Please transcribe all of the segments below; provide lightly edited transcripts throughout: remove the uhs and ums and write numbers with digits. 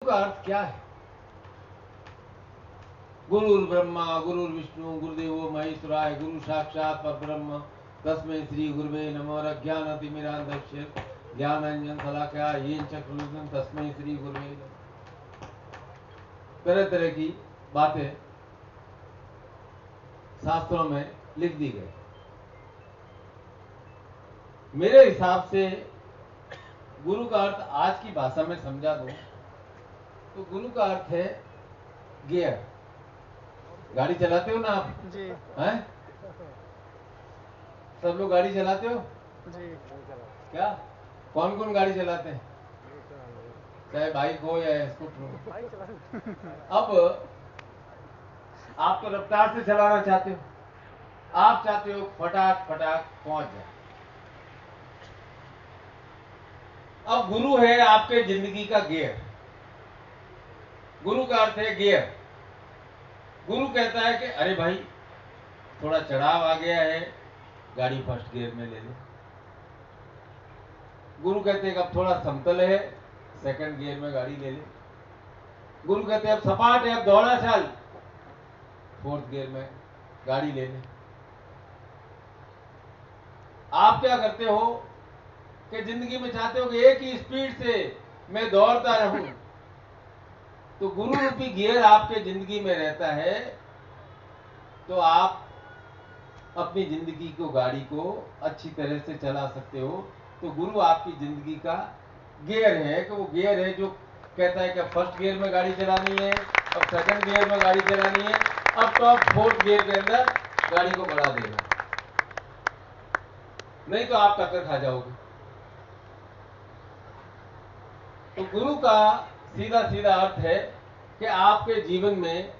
का अर्थ क्या है? गुरुर् ब्रह्मा गुरुर्विष्णु गुरुदेवो महेश्वराय गुरु साक्षात परब्रह्म तस्मै श्री गुरुवे नमः। अज्ञानतिमिरान्धस्य ज्ञानांजन शलाकया येन चक्षुरुन्मिलितं तस्मै श्री गुरुवे नमः। तरह तरह की बातें शास्त्रों में लिख दी गई। मेरे हिसाब से गुरु का अर्थ आज की भाषा में समझा दूं तो गुरु का अर्थ है गियर। गाड़ी चलाते हो ना आप जी हैं? सब लोग गाड़ी चलाते हो जी। क्या? कौन कौन गाड़ी चलाते हैं? चाहे बाइक हो या स्कूटर हो। अब आप तो रफ्तार से चलाना चाहते हो, आप चाहते हो फटाक फटाक पहुंच जाए। अब गुरु है आपके जिंदगी का गियर। गुरु का अर्थ है गियर। गुरु कहता है कि अरे भाई थोड़ा चढ़ाव आ गया है, गाड़ी फर्स्ट गियर में ले ले। गुरु कहते हैं कि अब थोड़ा समतल है, सेकंड गियर में गाड़ी ले ले। गुरु कहते हैं अब सपाट है, अब दौड़ा चल, फोर्थ गियर में गाड़ी ले ले। आप क्या करते हो कि जिंदगी में चाहते हो कि एक ही स्पीड से मैं दौड़ता रहूं। तो गुरु रूपी गियर आपके जिंदगी में रहता है तो आप अपनी जिंदगी को, गाड़ी को अच्छी तरह से चला सकते हो। तो गुरु आपकी जिंदगी का गियर है कि वो गियर है जो कहता है कि अब फर्स्ट गियर में गाड़ी चलानी है, अब सेकंड गियर में गाड़ी चलानी है, अब तो आप फोर्थ गियर के अंदर गाड़ी को बढ़ा देगा, नहीं तो आप टक्कर खा जाओगे। तो गुरु का सीधा सीधा अर्थ है कि आपके जीवन में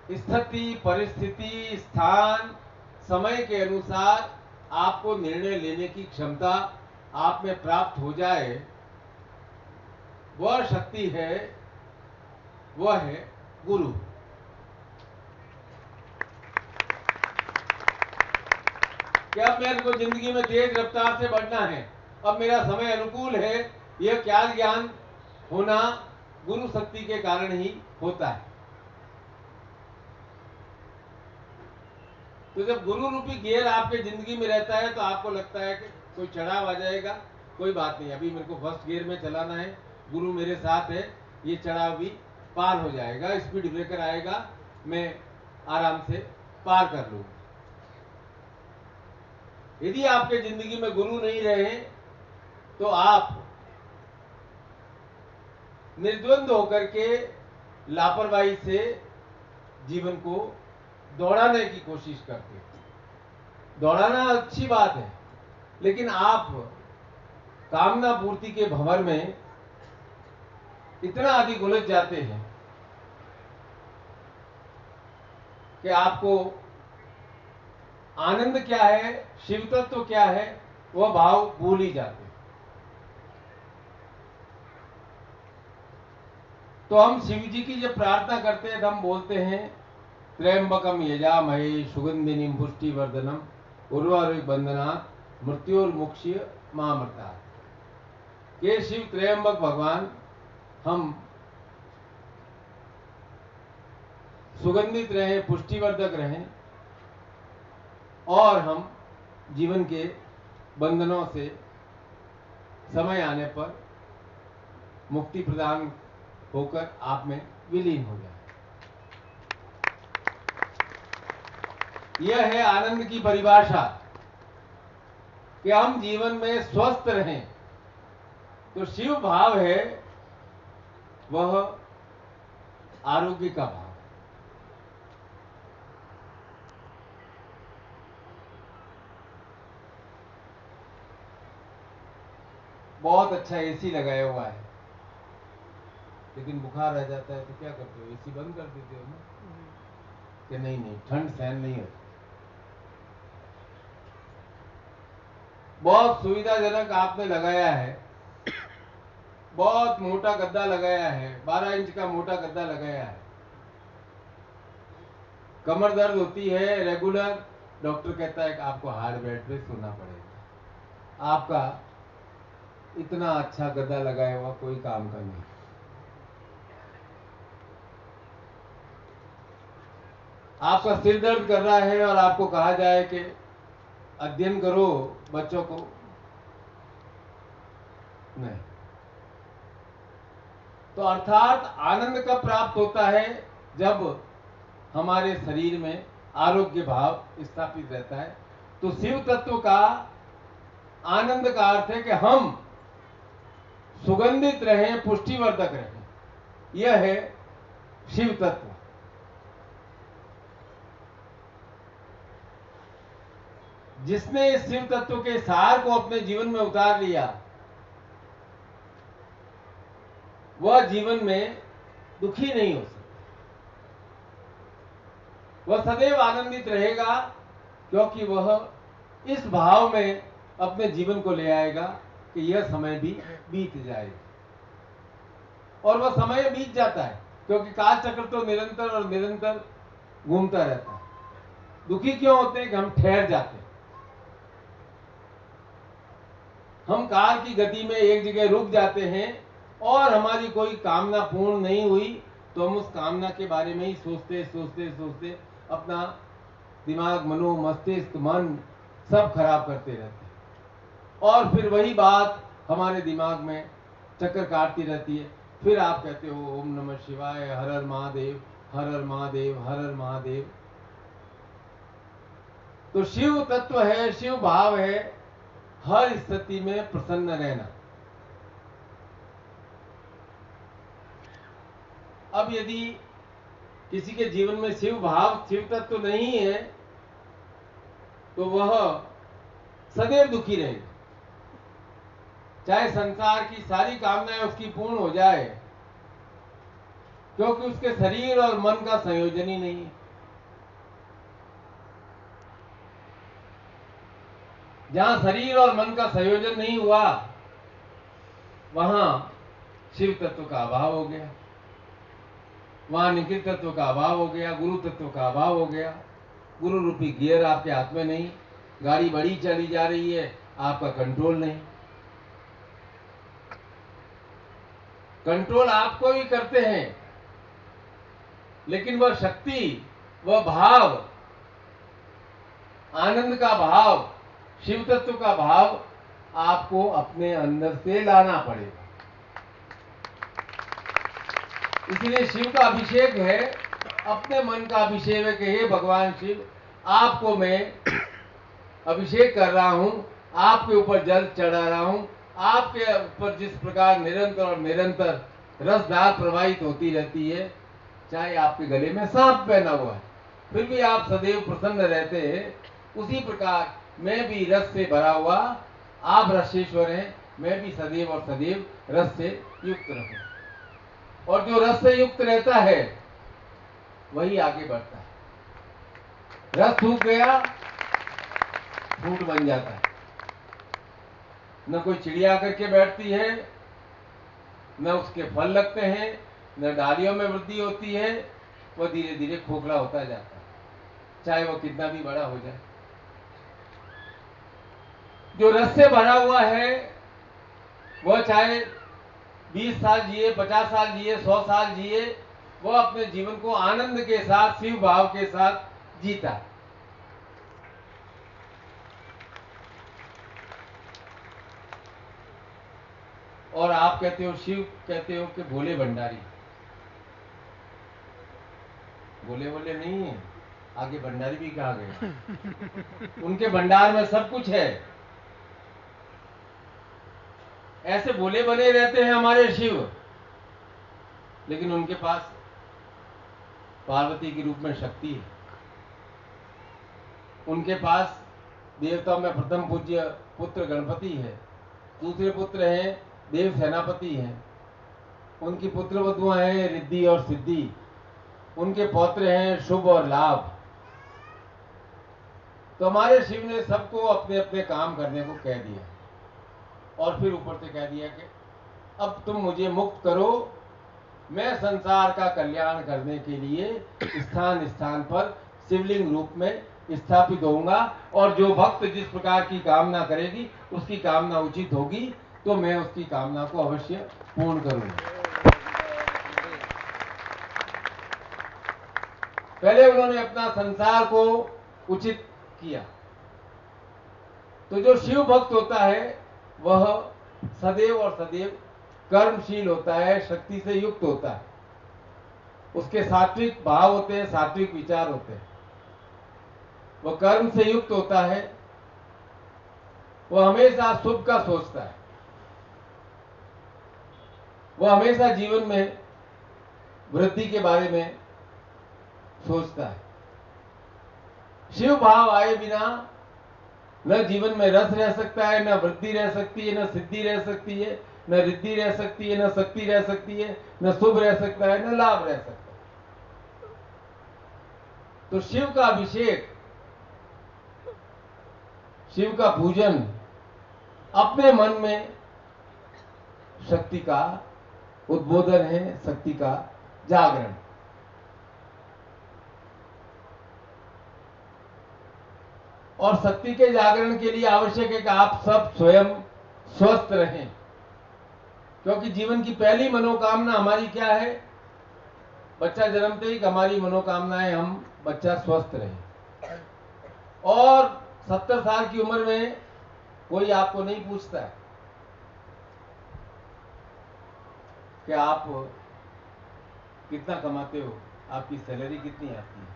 स्थिति, परिस्थिति, स्थान, समय के अनुसार आपको निर्णय लेने की क्षमता आप में प्राप्त हो जाए, वह शक्ति है, वह है गुरु। कि अब मेरे को जिंदगी में तेज रफ्तार से बढ़ना है, अब मेरा समय अनुकूल है, यह क्या ज्ञान होना गुरु शक्ति के कारण ही होता है। तो जब गुरु रूपी गियर आपके जिंदगी में रहता है तो आपको लगता है कि कोई चढ़ाव आ जाएगा, कोई बात नहीं, अभी मेरे को फर्स्ट गियर में चलाना है, गुरु मेरे साथ है, ये चढ़ाव भी पार हो जाएगा, स्पीड ब्रेकर आएगा, मैं आराम से पार कर लूंगा। यदि आपके जिंदगी में गुरु नहीं रहे तो आप निर्द्वंद होकर के लापरवाही से जीवन को दौड़ाने की कोशिश करते हैं। दौड़ाना अच्छी बात है, लेकिन आप कामना पूर्ति के भंवर में इतना अधिक उलझ जाते हैं कि आपको आनंद क्या है, शिव तत्व क्या है, वह भाव भूल ही जाते हैं। तो हम शिव जी की जब प्रार्थना करते हैं तो हम बोलते हैं त्र्यंबकम यजामहे सुगंधिनीम पुष्टिवर्धनम उर्वारुकबंधनात् मृत्योर्मुक्षीय मामृतात्। ये शिव त्र्यंबक भगवान, हम सुगंधित रहें, पुष्टिवर्धक रहें और हम जीवन के बंधनों से समय आने पर मुक्ति प्रदान होकर आप में विलीन हो जाए। यह है आनंद की परिभाषा कि हम जीवन में स्वस्थ रहें। तो शिव भाव है वह आरोग्य का भाव। बहुत अच्छा एसी लगाया हुआ है, लेकिन बुखार आ जाता है तो क्या करते हो? एसी बंद कर देते हो ना, कि नहीं नहीं ठंड सहन नहीं होती। बहुत सुविधाजनक आपने लगाया है, बहुत मोटा गद्दा लगाया है, 12 इंच का मोटा गद्दा लगाया है। कमर दर्द होती है रेगुलर, डॉक्टर कहता है कि आपको हार्ड बेड पे सोना पड़ेगा। आपका इतना अच्छा गदा लगाया हुआ कोई काम का नहीं। आपका सिर दर्द कर रहा है और आपको कहा जाए कि अध्ययन करो बच्चों को, नहीं। तो अर्थात आनंद कब प्राप्त होता है? जब हमारे शरीर में आरोग्य भाव स्थापित रहता है। तो शिव तत्व का आनंद का अर्थ है कि हम सुगंधित रहें, पुष्टिवर्धक रहें, यह है शिव तत्व। जिसने इस शिव तत्व के सार को अपने जीवन में उतार लिया, वह जीवन में दुखी नहीं हो सकता, वह सदैव आनंदित रहेगा, क्योंकि वह इस भाव में अपने जीवन को ले आएगा कि यह समय भी बीत जाएगा। और वह समय बीत जाता है, क्योंकि काल चक्र तो निरंतर और निरंतर घूमता रहता है। दुखी क्यों होते हैं? कि हम ठहर जाते हैं। हम काल की गति में एक जगह रुक जाते हैं और हमारी कोई कामना पूर्ण नहीं हुई तो हम उस कामना के बारे में ही सोचते सोचते सोचते अपना दिमाग, मनो, मस्तिष्क, मन सब खराब करते रहते हैं। और फिर वही बात हमारे दिमाग में चक्कर काटती रहती है। फिर आप कहते हो ओम नमः शिवाय, हर हर महादेव, हर हर महादेव, हर हर महादेव। तो शिव तत्व है, शिव भाव है हर स्थिति में प्रसन्न रहना। अब यदि किसी के जीवन में शिव भाव, शिव तत्व नहीं है, तो वह सदैव दुखी रहेगा। चाहे संसार की सारी कामनाएं उसकी पूर्ण हो जाए, क्योंकि उसके शरीर और मन का संयोजन ही नहीं है। जहां शरीर और मन का संयोजन नहीं हुआ, वहां शिव तत्व का अभाव हो गया, वहां निखिल तत्व का अभाव हो गया, गुरु तत्व का अभाव हो गया। गुरु रूपी गियर आपके हाथ में नहीं, गाड़ी बड़ी चली जा रही है, आपका कंट्रोल नहीं। कंट्रोल आपको ही करते हैं, लेकिन वह शक्ति, वह भाव, आनंद का भाव, शिव तत्व का भाव आपको अपने अंदर से लाना पड़ेगा। इसलिए शिव का अभिषेक है, अपने मन का अभिषेक है कि हे भगवान शिव, आपको मैं अभिषेक कर रहा हूं, आपके ऊपर जल चढ़ा रहा हूं। आपके ऊपर जिस प्रकार निरंतर और निरंतर रसधार प्रवाहित होती रहती है, चाहे आपके गले में सांप पहना हुआ है, फिर भी आप सदैव प्रसन्न रहते हैं। उसी प्रकार मैं भी रस से भरा हुआ, आप रसेश्वर हैं, मैं भी सदैव और सदैव रस से युक्त रहूं। और जो रस से युक्त रहता है वही आगे बढ़ता है। रस सूख गया, फूट बन जाता है। न कोई चिड़िया करके बैठती है, न उसके फल लगते हैं, न डालियों में वृद्धि होती है, वह धीरे धीरे खोखला होता जाता है, चाहे वह कितना भी बड़ा हो जाए। जो रस से भरा हुआ है, वह चाहे 20 साल जिए, 50 साल जिए, 100 साल जिए, वह अपने जीवन को आनंद के साथ, शिव भाव के साथ जीता है। और आप कहते हो शिव, कहते हो कि भोले भंडारी। भोले भोले नहीं है, आगे भंडारी भी कहा गया। उनके भंडार में सब कुछ है। ऐसे भोले बने रहते हैं हमारे शिव, लेकिन उनके पास पार्वती के रूप में शक्ति है। उनके पास देवताओं में प्रथम पूज्य पुत्र गणपति है, दूसरे पुत्र हैं देव सेनापति हैं, उनकी पुत्र वधुआं हैं रिद्धि और सिद्धि, उनके पौत्र हैं शुभ और लाभ। तो हमारे शिव ने सबको अपने अपने काम करने को कह दिया, और फिर ऊपर से कह दिया कि अब तुम मुझे मुक्त करो, मैं संसार का कल्याण करने के लिए स्थान स्थान पर शिवलिंग रूप में स्थापित होऊंगा, और जो भक्त जिस प्रकार की कामना करेगी उसकी कामना उचित होगी। तो मैं उसकी कामना को अवश्य पूर्ण करूंगा। पहले उन्होंने अपना संसार को उचित किया। तो जो शिव भक्त होता है वह सदैव और सदैव कर्मशील होता है, शक्ति से युक्त होता है। उसके सात्विक भाव होते हैं, सात्विक विचार होते हैं। वह कर्म से युक्त होता है। वह हमेशा शुभ का सोचता है। वह हमेशा जीवन में वृद्धि के बारे में सोचता है। शिव भाव आए बिना न जीवन में रस रह सकता है, न वृद्धि रह सकती है, न सिद्धि रह सकती है, न रिद्धि रह सकती है, न शक्ति रह सकती है, न शुभ रह सकता है, न लाभ रह सकता है। तो शिव का अभिषेक, शिव का पूजन अपने मन में शक्ति का उद्बोधन है, शक्ति का जागरण। और शक्ति के जागरण के लिए आवश्यक है कि आप सब स्वयं स्वस्थ रहें, क्योंकि जीवन की पहली मनोकामना हमारी क्या है? बच्चा जन्मते ही हमारी मनोकामना है हम बच्चा स्वस्थ रहे। और 70 साल की उम्र में कोई आपको नहीं पूछता है कि आप कितना कमाते हो, आपकी सैलरी कितनी आती है।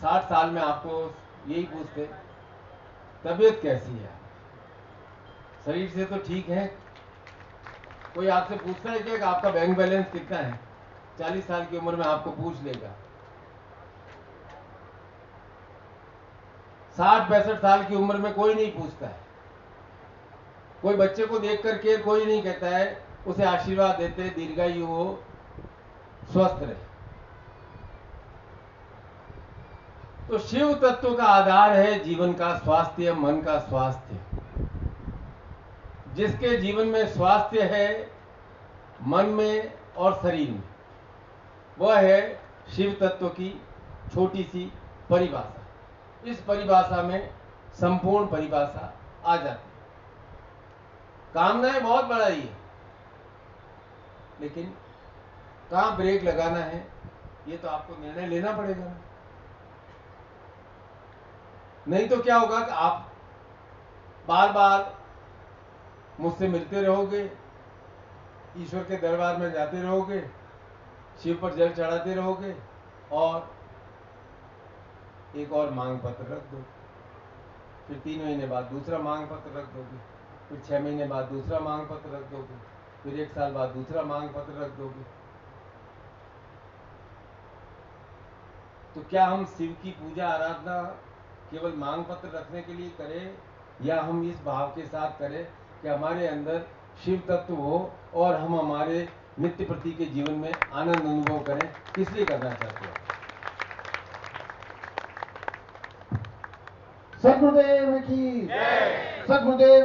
60 साल में आपको यही पूछते तबीयत कैसी है, शरीर से तो ठीक है। कोई आपसे पूछता है कि आपका बैंक बैलेंस कितना है? 40 साल की उम्र में आपको पूछ लेगा। 60-65 साल की उम्र में कोई नहीं पूछता है। कोई बच्चे को देख करके कोई नहीं कहता है, उसे आशीर्वाद देते दीर्घायु हो, स्वस्थ रहे। तो शिव तत्व का आधार है जीवन का स्वास्थ्य, मन का स्वास्थ्य। जिसके जीवन में स्वास्थ्य है मन में और शरीर में, वह है शिव तत्व की छोटी सी परिभाषा। इस परिभाषा में संपूर्ण परिभाषा आ जाती है। कामनाएं बहुत बढ़ाई है, लेकिन कहां ब्रेक लगाना है ये तो आपको निर्णय लेना पड़ेगा ना। नहीं तो क्या होगा कि आप बार बार मुझसे मिलते रहोगे, ईश्वर के दरबार में जाते रहोगे, शिव पर जल चढ़ाते रहोगे और एक और मांग पत्र रख दो। फिर 3 महीने बाद दूसरा मांग पत्र रख दोगे, फिर 6 महीने बाद दूसरा मांग पत्र रख दोगे, फिर 1 साल बाद दूसरा मांग पत्र रख दोगे। तो क्या हम शिव की पूजा आराधना केवल मांग पत्र रखने के लिए करें, या हम इस भाव के साथ करें कि हमारे अंदर शिव तत्व हो और हम हमारे नित्य प्रति के जीवन में आनंद अनुभव करें? किस लिए करना चाहते हैं? सद्गुरुदेव की जय। सद्गुरुदेव